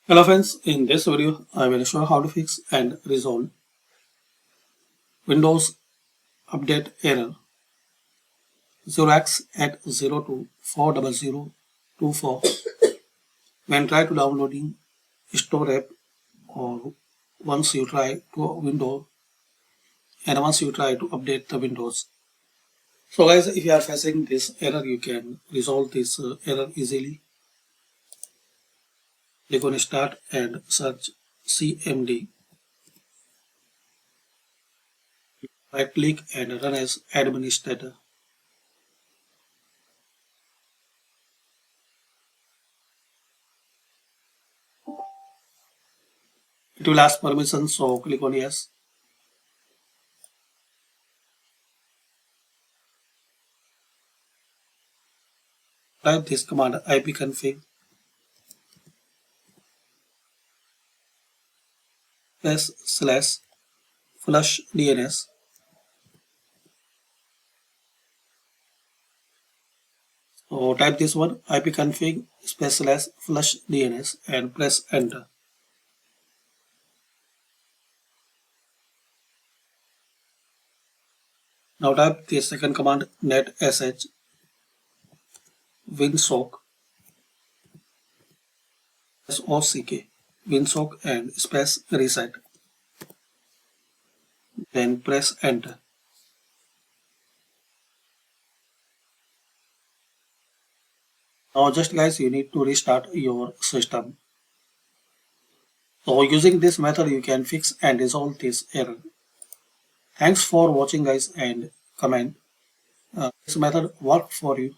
Hello friends, in this video I will show how to fix and resolve Windows update error 0x80240024 when try to downloading store app or once you try to window and once you try to update the Windows. So guys, if you are facing this error, you can resolve this error easily. Click on start and search CMD. Right click and run as administrator. It will ask permission, so click on yes. Type this command ipconfig /flush DNS. So type this one ipconfig /flush DNS and press enter. Now type the second command netsh winsock SOCK winsock and space reset. Then press enter. Now just guys, you need to restart your system. So using this method you can fix and resolve this error. Thanks for watching guys, and comment this method worked for you.